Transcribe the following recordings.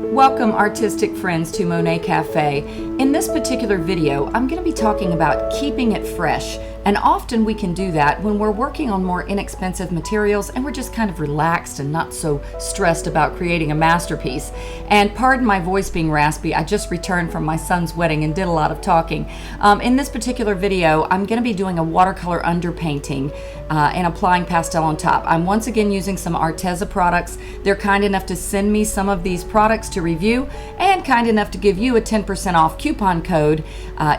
Welcome, artistic friends, to Monet Cafe. In this particular video, I'm going to be talking about keeping it fresh. And often we can do that when we're working on more inexpensive materials and we're just kind of relaxed and not so stressed about creating a masterpiece. And pardon my voice being raspy, I just returned from my son's wedding and did a lot of talking. In this particular video, I'm going to be doing a watercolor underpainting and applying pastel on top. I'm once again using some Arteza products. They're kind enough to send me some of these products to review and kind enough to give you a 10% off coupon code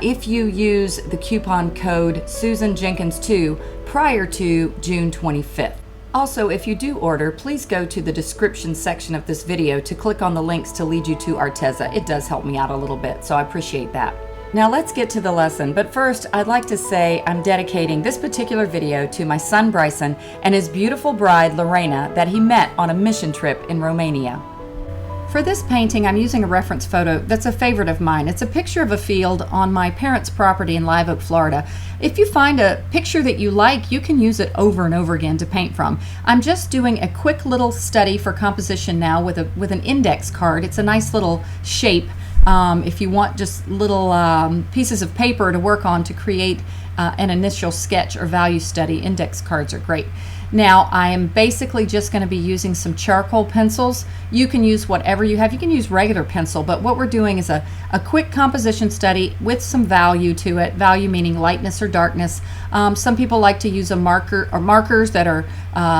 if you use the coupon code Susan Jenkins 2 prior to June 25th. Also, if you do order, please go to the description section of this video to click on the links to lead you to Arteza. It does help me out a little bit, so I appreciate that. Now let's get to the lesson, but first I'd like to say I'm dedicating this particular video to my son Bryson and his beautiful bride Lorena that he met on a mission trip in Romania. For this painting, I'm using a reference photo that's a favorite of mine. It's a picture of a field on my parents' property in Live Oak, Florida. If you find a picture that you like, you can use it over and over again to paint from. I'm just doing a quick little study for composition now with an index card. It's a nice little shape. If you want just little pieces of paper to work on to create an initial sketch or value study, index cards are great. Now I am basically just going to be using some charcoal pencils. You can use whatever you have. You can use regular pencil, but what we're doing is a quick composition study with some value to it. Value meaning lightness or darkness. Some people like to use a marker or markers that are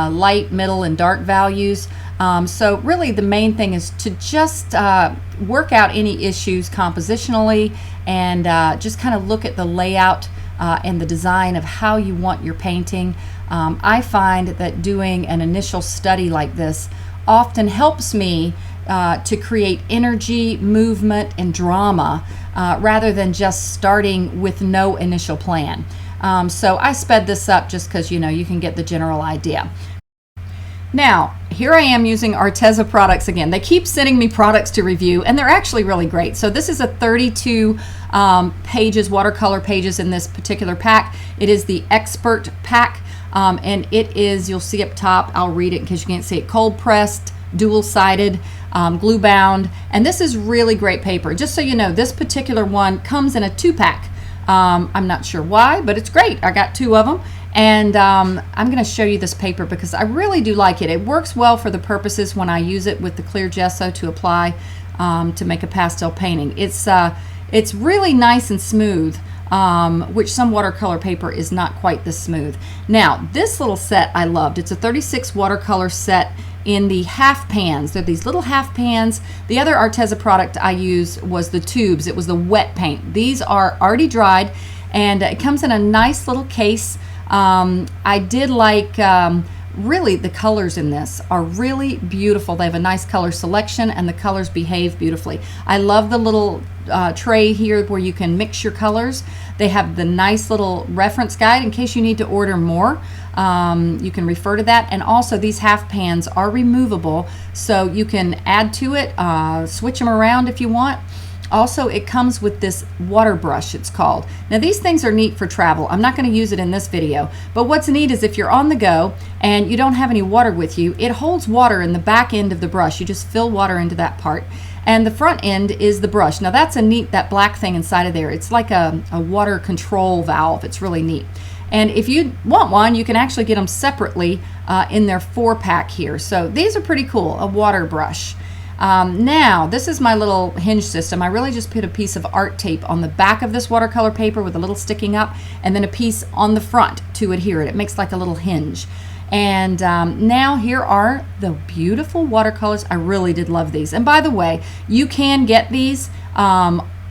light, middle, and dark values. So really the main thing is to just work out any issues compositionally and just kind of look at the layout and the design of how you want your painting. I find that doing an initial study like this often helps me to create energy, movement, and drama rather than just starting with no initial plan. So I sped this up just because you can get the general idea. Now, here I am using Arteza products again. They keep sending me products to review, and they're actually really great. So this is a 32 pages, watercolor pages in this particular pack. It is the Expert pack, and it is, you'll see up top, I'll read it in case you can't see it, cold pressed, dual-sided, glue bound, and this is really great paper. Just so you know, this particular one comes in a 2-pack. I'm not sure why, but it's great. I got 2 of them. And I'm going to show you this paper because I really do like it. It works well for the purposes when I use it with the clear gesso to apply to make a pastel painting. It's really nice and smooth, which some watercolor paper is not quite this smooth. Now, this little set I loved. It's a 36 watercolor set in the half pans. They're these little half pans. The other Arteza product I used was the tubes. It was the wet paint. These are already dried, and it comes in a nice little case. I did like, really the colors in this are really beautiful. They have a nice color selection and the colors behave beautifully. I love the little tray here where you can mix your colors. They have the nice little reference guide in case you need to order more. You can refer to that. And also these half pans are removable, so you can add to it, switch them around if you want. Also, it comes with this water brush, it's called. Now these things are neat for travel. I'm not going to use it in this video, but what's neat is if you're on the go and you don't have any water with you, it holds water in the back end of the brush. You just fill water into that part. And the front end is the brush. Now that's a neat, that black thing inside of there. It's like a water control valve. It's really neat. And if you want one, you can actually get them separately in their 4-pack here. So these are pretty cool, a water brush. Now, this is my little hinge system. I really just put a piece of art tape on the back of this watercolor paper with a little sticking up, and then a piece on the front to adhere it. It makes like a little hinge. And now here are the beautiful watercolors. I really did love these. And by the way, you can get these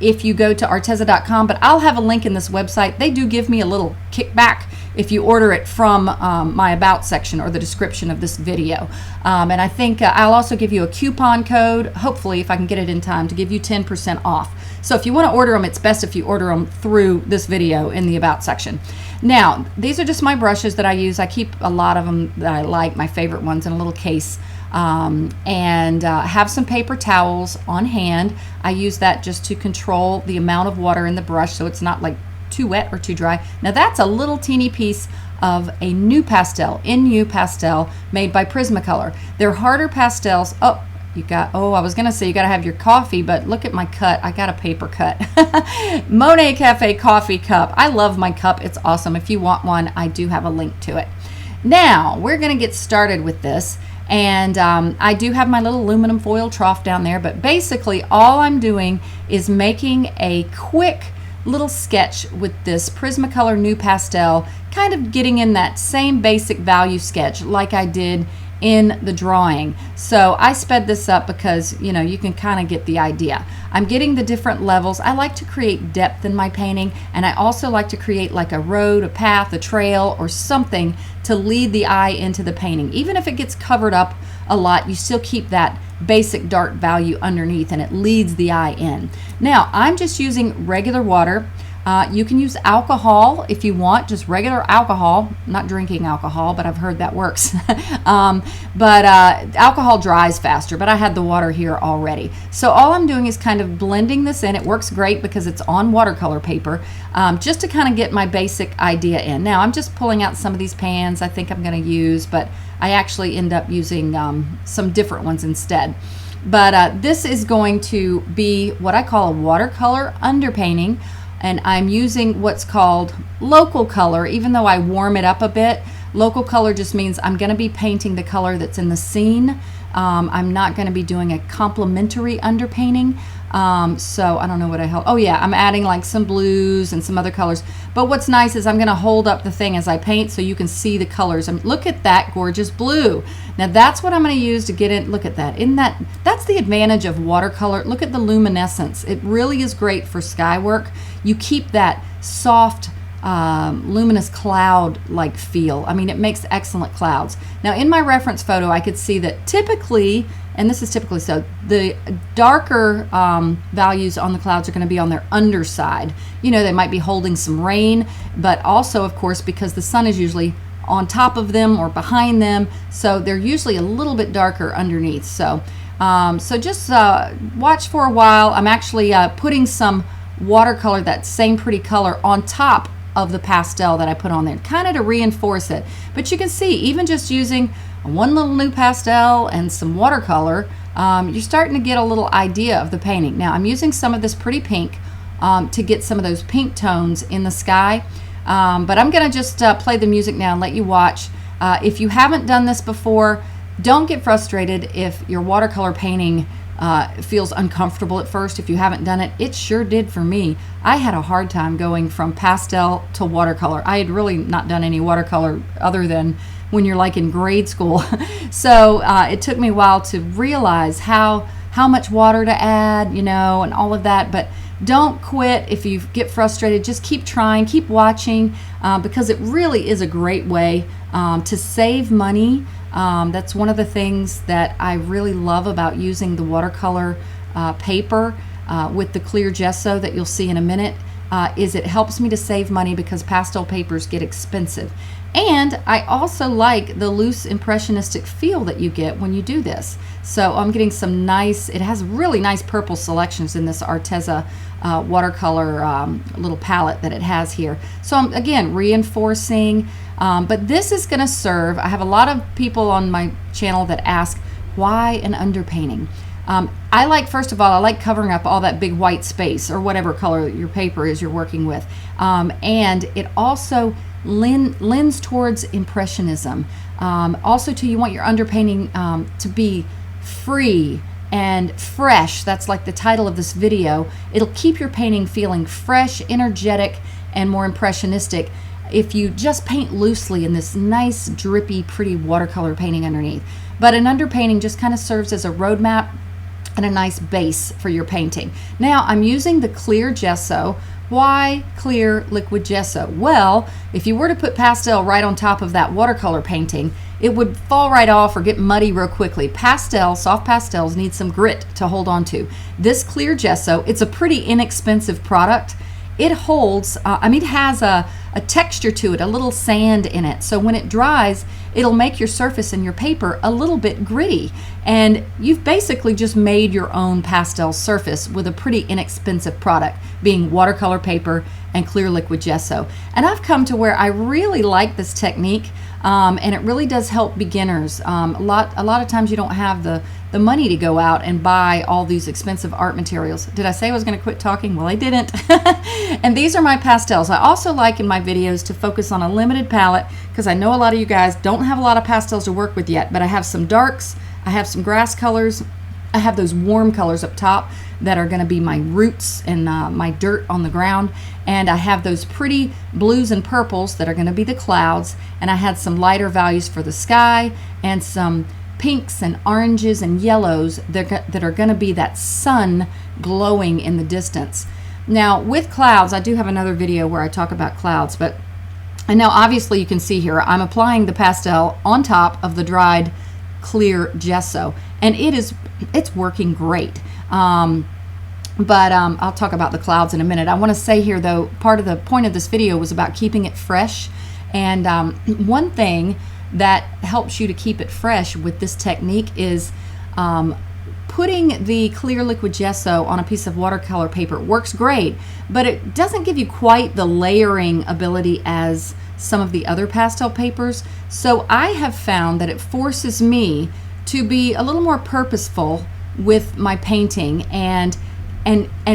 if you go to arteza.com, but I'll have a link in this website. They do give me a little kickback if you order it from my about section or the description of this video. And I think I'll also give you a coupon code, hopefully if I can get it in time, to give you 10% off. So if you want to order them, it's best if you order them through this video in the about section. Now, these are just my brushes that I use. I keep a lot of them that I like, my favorite ones, in a little case. And have some paper towels on hand. I use that just to control the amount of water in the brush so it's not like too wet or too dry. Now that's a little teeny piece of a new pastel, NU pastel, made by Prismacolor. They're harder pastels. Oh, Oh, I was gonna say you gotta have your coffee, but look at my cut. I got a paper cut. Monet Cafe coffee cup. I love my cup. It's awesome. If you want one, I do have a link to it. Now we're gonna get started with this. And I do have my little aluminum foil trough down there, but basically all I'm doing is making a quick little sketch with this Prismacolor New Pastel, kind of getting in that same basic value sketch like I did in the drawing. So I sped this up because, you know, you can kind of get the idea. I'm getting the different levels. I like to create depth in my painting, and I also like to create like a road, a path, a trail, or something to lead the eye into the painting. Even if it gets covered up a lot, you still keep that basic dark value underneath and it leads the eye in. Now I'm just using regular water. You can use alcohol if you want, just regular alcohol. I'm not drinking alcohol, but I've heard that works. Alcohol dries faster, but I had the water here already. So all I'm doing is kind of blending this in. It works great because it's on watercolor paper, just to kind of get my basic idea in. Now I'm just pulling out some of these pans I think I'm going to use, but I actually end up using some different ones instead. But this is going to be what I call a watercolor underpainting. And I'm using what's called local color, even though I warm it up a bit. Local color just means I'm going to be painting the color that's in the scene. I'm not going to be doing a complementary underpainting. So I don't know what I held. Oh yeah, I'm adding like some blues and some other colors. But what's nice is I'm going to hold up the thing as I paint so you can see the colors. And look at that gorgeous blue. Now that's what I'm going to use to get in. Look at that. That's the advantage of watercolor. Look at the luminescence. It really is great for sky work. You keep that soft, luminous cloud-like feel. I mean, it makes excellent clouds. Now in my reference photo, I could see that typically, and this is typically so, the darker values on the clouds are going to be on their underside. You know, they might be holding some rain, but also, of course, because the sun is usually on top of them or behind them, so they're usually a little bit darker underneath. So, just watch for a while. I'm actually putting some watercolor, that same pretty color, on top of the pastel that I put on there, kind of to reinforce it. But you can see, even just using one little new pastel and some watercolor, you're starting to get a little idea of the painting. Now I'm using some of this pretty pink to get some of those pink tones in the sky. But I'm going to just play the music now and let you watch. If you haven't done this before, don't get frustrated if your watercolor painting feels uncomfortable at first. If you haven't done it, it sure did for me. I had a hard time going from pastel to watercolor. I had really not done any watercolor other than when you're like in grade school. So it took me a while to realize how much water to add, you know, and all of that. But don't quit if you get frustrated. Just keep trying, keep watching, because it really is a great way to save money. That's one of the things that I really love about using the watercolor paper with the clear gesso that you'll see in a minute, is it helps me to save money because pastel papers get expensive. And I also like the loose impressionistic feel that you get when you do this. So I'm getting some nice, it has really nice purple selections in this Arteza watercolor little palette that it has here. So I'm again reinforcing, but this is going to serve, I have a lot of people on my channel that ask, why an underpainting? I like, first of all, I like covering up all that big white space or whatever color your paper is you're working with. And it also lends towards impressionism. Also too, you want your underpainting to be free and fresh. That's like the title of this video. It'll keep your painting feeling fresh, energetic, and more impressionistic if you just paint loosely in this nice, drippy, pretty watercolor painting underneath. But an underpainting just kind of serves as a roadmap and a nice base for your painting. Now I'm using the clear gesso. Why clear liquid gesso? Well, if you were to put pastel right on top of that watercolor painting, it would fall right off or get muddy real quickly. Soft pastels need some grit to hold on to. This clear gesso, it's a pretty inexpensive product. It holds, it has a texture to it, a little sand in it. So when it dries, it'll make your surface and your paper a little bit gritty. And you've basically just made your own pastel surface with a pretty inexpensive product, being watercolor paper and clear liquid gesso. And I've come to where I really like this technique. and it really does help beginners. A lot of times you don't have the money to go out and buy all these expensive art materials. Did I say I was going to quit talking? Well, I didn't. And these are my pastels. I also like in my videos to focus on a limited palette because I know a lot of you guys don't have a lot of pastels to work with yet, but I have some darks, I have some grass colors, I have those warm colors up top that are going to be my roots and my dirt on the ground, and I have those pretty blues and purples that are going to be the clouds, and I had some lighter values for the sky and some pinks and oranges and yellows that are going to be that sun glowing in the distance. Now with clouds, I do have another video where I talk about clouds, but and now obviously you can see here I'm applying the pastel on top of the dried clear gesso, and it's working great. But I'll talk about the clouds in a minute. I want to say here though, part of the point of this video was about keeping it fresh, and one thing that helps you to keep it fresh with this technique is putting the clear liquid gesso on a piece of watercolor paper. It works great, but it doesn't give you quite the layering ability as some of the other pastel papers. So I have found that it forces me to be a little more purposeful with my painting and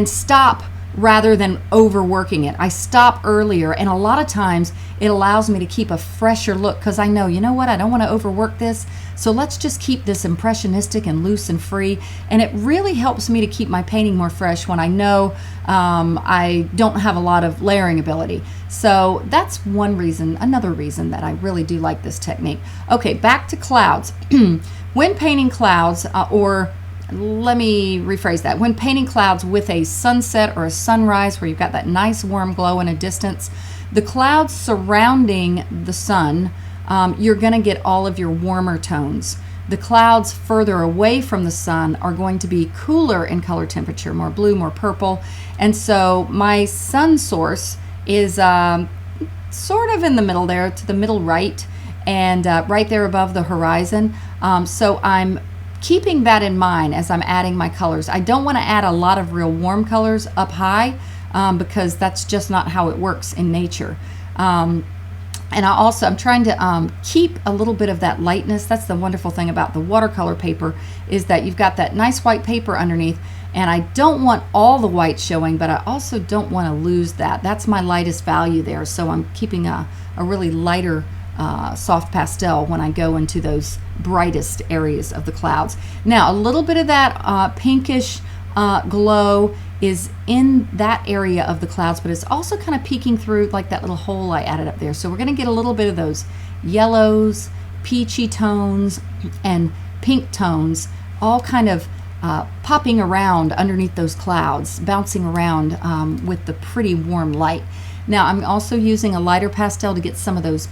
stop rather than overworking it. I stop earlier, and a lot of times it allows me to keep a fresher look because I know, you know what, I don't want to overwork this, so let's just keep this impressionistic and loose and free. And it really helps me to keep my painting more fresh when I know I don't have a lot of layering ability. So that's one reason, another reason that I really do like this technique. Okay, back to clouds. When painting clouds, or let me rephrase that. When painting clouds with a sunset or a sunrise where you've got that nice warm glow in a distance, the clouds surrounding the sun, you're going to get all of your warmer tones. The clouds further away from the sun are going to be cooler in color temperature, more blue, more purple. And so my sun source is sort of in the middle there, to the middle right, and right there above the horizon. So I'm keeping that in mind as I'm adding my colors. I don't want to add a lot of real warm colors up high because that's just not how it works in nature. And I'm trying to keep a little bit of that lightness. That's the wonderful thing about the watercolor paper, is that you've got that nice white paper underneath, and I don't want all the white showing, but I also don't want to lose that. That's my lightest value there, so I'm keeping a really lighter soft pastel when I go into those brightest areas of the clouds. Now a little bit of that pinkish glow is in that area of the clouds, but it's also kind of peeking through like that little hole I added up there. So we're going to get a little bit of those yellows, peachy tones, and pink tones all kind of popping around underneath those clouds, bouncing around with the pretty warm light. Now I'm also using a lighter pastel to get some of those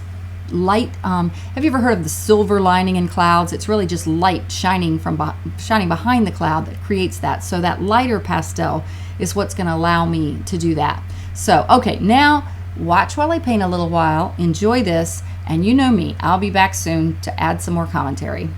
light. Have you ever heard of the silver lining in clouds? It's really just light shining behind the cloud that creates that. So that lighter pastel is what's going to allow me to do that. So okay, now watch while I paint a little while, enjoy this, and you know me, I'll be back soon to add some more commentary.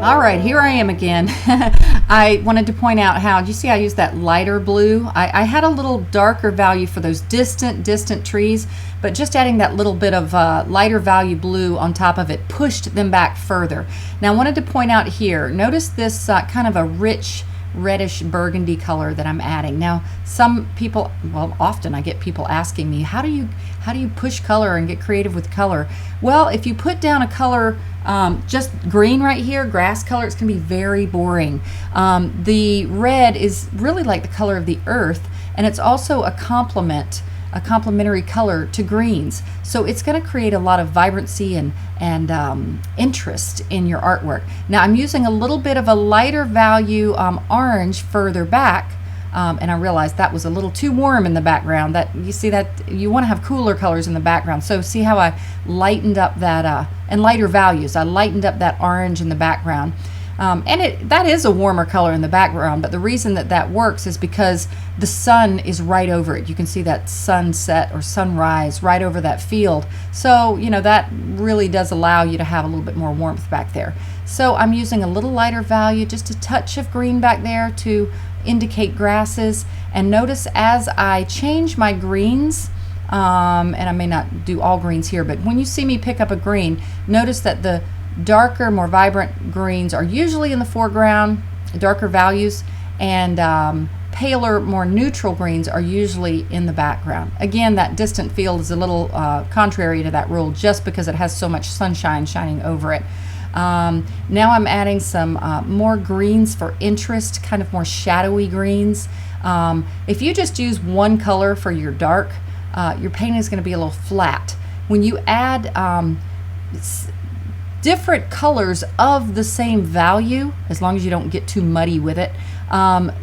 All right, here I am again. I wanted to point out how, do you see I used that lighter blue? I had a little darker value for those distant trees, but just adding that little bit of lighter value blue on top of it pushed them back further. Now I wanted to point out here, notice this kind of a rich reddish burgundy color that I'm adding. Now some people, well, often I get people asking me, how do you push color and get creative with color? Well, if you put down a color, just green right here, grass color, it's gonna be very boring. The red is really like the color of the earth, and it's also a complementary color to greens. So it's going to create a lot of vibrancy and interest in your artwork. Now I'm using a little bit of a lighter value orange further back, and I realized that was a little too warm in the background. That you see that you want to have cooler colors in the background. So see how I lightened up that and lighter values. I lightened up that orange in the background. And that is a warmer color in the background, but the reason that works is because the sun is right over it. You can see that sunset or sunrise right over that field. So, you know, that really does allow you to have a little bit more warmth back there. So I'm using a little lighter value, just a touch of green back there to indicate grasses. And notice as I change my greens, and I may not do all greens here, but when you see me pick up a green, notice that the darker, more vibrant greens are usually in the foreground, darker values, and paler, more neutral greens are usually in the background. Again, that distant field is a little contrary to that rule just because it has so much sunshine shining over it. Now I'm adding some more greens for interest, kind of more shadowy greens. If you just use one color for your dark, your painting is going to be a little flat. When you add different colors of the same value, as long as you don't get too muddy with it,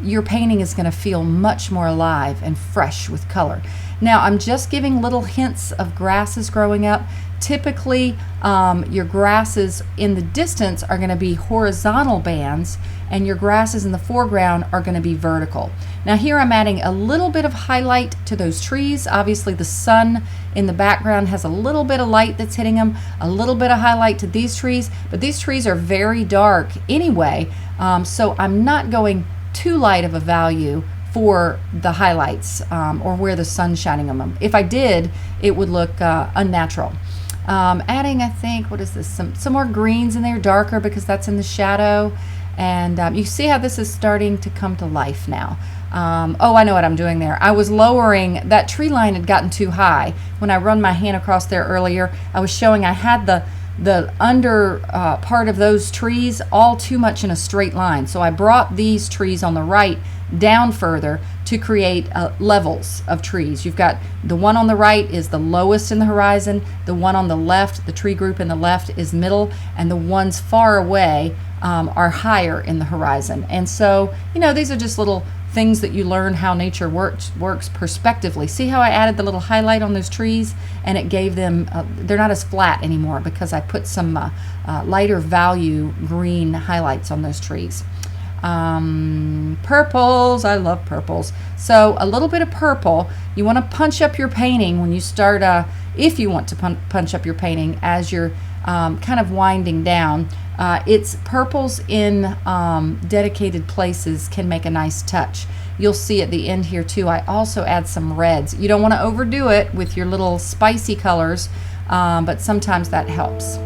your painting is going to feel much more alive and fresh with color. Now I'm just giving little hints of grasses growing up. Typically your grasses in the distance are going to be horizontal bands, and your grasses in the foreground are going to be vertical. Now here I'm adding a little bit of highlight to those trees. Obviously the sun in the background has a little bit of light that's hitting them, a little bit of highlight to these trees, but these trees are very dark anyway, so I'm not going too light of a value for the highlights or where the sun's shining on them. If I did, it would look unnatural. Adding, I think, what is this, some more greens in there, darker, because that's in the shadow. And you see how this is starting to come to life now. Oh, I know what I'm doing there. I was lowering, that tree line had gotten too high. When I run my hand across there earlier, I was showing I had the under part of those trees all too much in a straight line. So I brought these trees on the right down further to create levels of trees. You've got the one on the right is the lowest in the horizon, the one on the left, the tree group in the left is middle, and the ones far away are higher in the horizon. And so, you know, these are just little things that you learn how nature works perspectively. See how I added the little highlight on those trees, and it gave them, they're not as flat anymore because I put some lighter value green highlights on those trees. Purples, I love purples. So a little bit of purple. You want to punch up your painting when you start, if you want to punch up your painting as you're kind of winding down. It's purples in dedicated places can make a nice touch. You'll see at the end here too, I also add some reds. You don't want to overdo it with your little spicy colors, but sometimes that helps.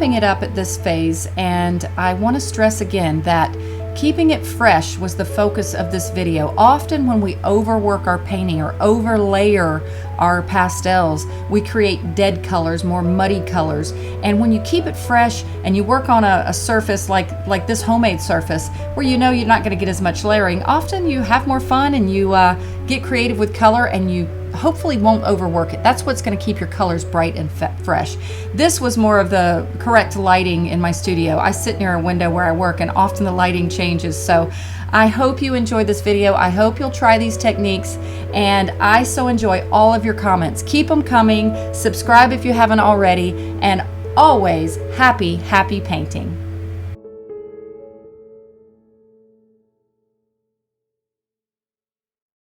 wrapping it up at this phase, and I want to stress again that keeping it fresh was the focus of this video. Often when we overwork our painting or overlayer our pastels, we create dead colors, more muddy colors. And when you keep it fresh and you work on a surface like this homemade surface, where you know you're not going to get as much layering, often you have more fun and you get creative with color, and you hopefully won't overwork it. That's what's going to keep your colors bright and fresh. This was more of the correct lighting in my studio. I sit near a window where I work, and often the lighting changes. So I hope you enjoyed this video. I hope you'll try these techniques, and I so enjoy all of your comments. Keep them coming. Subscribe if you haven't already, and always happy painting.